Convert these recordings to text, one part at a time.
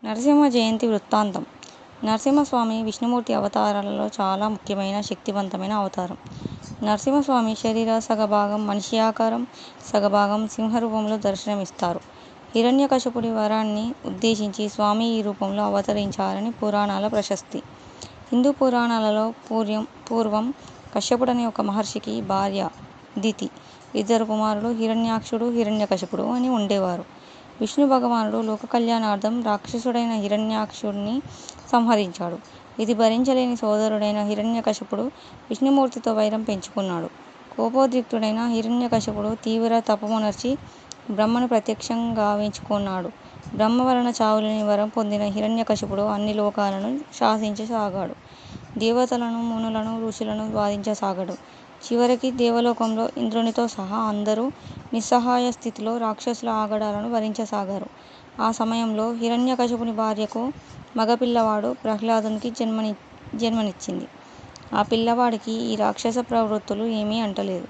నరసింహ జయంతి వృత్తాంతం. నరసింహస్వామి విష్ణుమూర్తి అవతారాలలో చాలా ముఖ్యమైన, శక్తివంతమైన అవతారం. నరసింహస్వామి శరీర సగభాగం మనిషి ఆకారం, సగభాగం సింహ రూపంలో దర్శనమిస్తారు. హిరణ్యకశిపుడి వరాన్ని ఉద్దేశించి స్వామి ఈ రూపంలో అవతరించారని పురాణాల ప్రశస్తి. హిందూ పురాణాలలో పూర్వం కశ్యపుడనే ఒక మహర్షికి భార్య దితి, ఇద్దరు కుమారులు హిరణ్యాక్షుడు, హిరణ్యకశిపుడు అని ఉండేవారు. విష్ణు భగవానుడు లోక కళ్యాణార్థం రాక్షసుడైన హిరణ్యాక్షుడిని సంహరించాడు. ఇది భరించలేని సోదరుడైన హిరణ్యకశిపుడు విష్ణుమూర్తితో వైరం పెంచుకున్నాడు. కోపోద్రిక్తుడైన హిరణ్యకశిపుడు తీవ్ర తపమునర్చి బ్రహ్మను ప్రత్యక్షం గావించుకున్నాడు. బ్రహ్మ వలన చావులేని వరం పొందిన హిరణ్యకశిపుడు అన్ని లోకాలను శాసించసాగాడు. దేవతలను, మునులను, ఋషులను బాధించసాగాడు. చివరికి దేవలోకంలో ఇంద్రునితో సహా అందరూ నిస్సహాయ స్థితిలో రాక్షసుల ఆగడాలను భరించసాగారు. ఆ సమయంలో హిరణ్యకశిపుని భార్యకు మగపిల్లవాడు ప్రహ్లాదునికి జన్మనిచ్చింది. ఆ పిల్లవాడికి ఈ రాక్షస ప్రవృత్తులు ఏమీ అంటలేదు.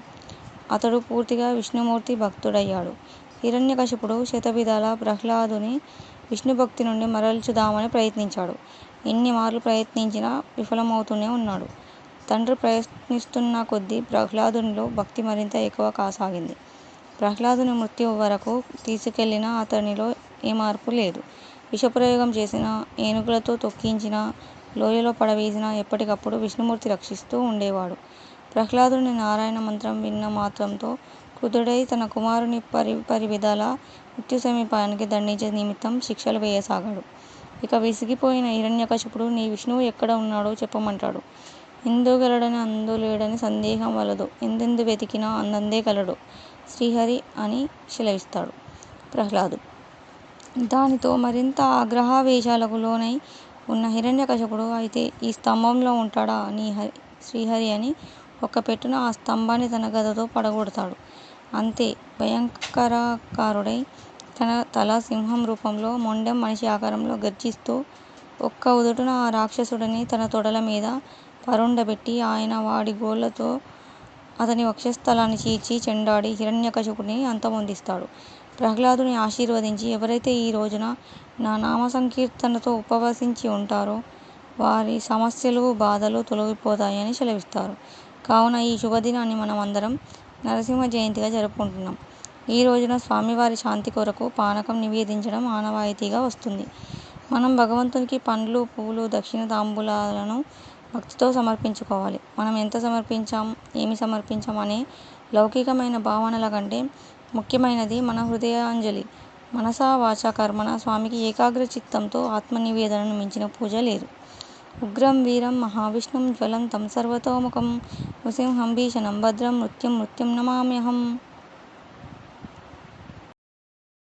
అతడు పూర్తిగా విష్ణుమూర్తి భక్తుడయ్యాడు. హిరణ్యకశిపుడు శతవిధాలా ప్రహ్లాదుని విష్ణుభక్తి నుండి మరల్చుదామని ప్రయత్నించాడు. ఎన్ని మార్లు ప్రయత్నించినా విఫలమవుతూనే ఉన్నాడు. తండ్రి ప్రయత్నిస్తున్న కొద్దీ ప్రహ్లాదునిలో భక్తి మరింత ఎక్కువ కాసాగింది. ప్రహ్లాదుని మృత్యువు వరకు తీసుకెళ్లినా అతనిలో ఏ మార్పు లేదు. విషప్రయోగం చేసినా, ఏనుగులతో తొక్కించినా, లోయలో పడవేసినా ఎప్పటికప్పుడు విష్ణుమూర్తి రక్షిస్తూ ఉండేవాడు. ప్రహ్లాదుని నారాయణ మంత్రం విన్న మాత్రంతో క్రుద్ధుడై తన కుమారుని పరివిధాలా మృత్యు సమీపానికి దండించే నిమిత్తం శిక్షలు వేయసాగాడు. ఇక విసిగిపోయిన హిరణ్యకశిపుడు నీ విష్ణువు ఎక్కడ ఉన్నాడో చెప్పమంటాడు. ఇందు గలడని అందు లేడని సందేహం వలదు. ఎందెందు వెతికినా అందందే గలడు శ్రీహరి అని సెలవిస్తాడు ప్రహ్లాదుడు. దానితో మరింత ఆగ్రహావేశాలకు లోనై ఉన్న హిరణ్యకశిపుడు అయితే ఈ స్తంభంలో ఉంటాడా నీ శ్రీహరి అని ఒక్కపెట్టున ఆ స్తంభాన్ని తన గదతో పడగొడతాడు. అంతే భయంకరాకారుడై తన తల సింహం రూపంలో, మొండెం మనిషి ఆకారంలో గర్జిస్తూ ఒక్క ఉదుటున ఆ రాక్షసుడిని తన తొడల మీద పరుండబెట్టి ఆయన వాడి గోళ్లతో అతని వక్షస్థలాన్ని చీల్చి చెండాడి హిరణ్యకశిపుడిని అంతమొందిస్తాడు. ప్రహ్లాదుని ఆశీర్వదించి ఎవరైతే ఈ రోజున నా నామ సంకీర్తనతో ఉపవసించి ఉంటారో వారి సమస్యలు, బాధలు తొలగిపోతాయని సెలవిస్తారు. కావున ఈ శుభదినాన్ని మనం అందరం నరసింహ జయంతిగా జరుపుకుంటున్నాం. ఈ రోజున స్వామివారి శాంతి కొరకు పానకం నివేదించడం ఆనవాయితీగా వస్తుంది. మనం భగవంతునికి పండ్లు, పూలు, దక్షిణ తాంబూలాలను భక్తితో సమర్పించుకోవాలి. మనం ఎంత సమర్పించాం, ఏమి సమర్పించాం అనే లౌకికమైన భావనల కంటే ముఖ్యమైనది మన హృదయాంజలి. మనసా వాచా కర్మణ స్వామికి ఏకాగ్ర చిత్తంతో ఆత్మనివేదనను మించిన పూజ లేదు. ఉగ్రం వీరం మహావిష్ణుం జ్వలంతం సర్వతోముఖం నృసింహం భీషణం భద్రం మృత్యుం నమామ్యహం.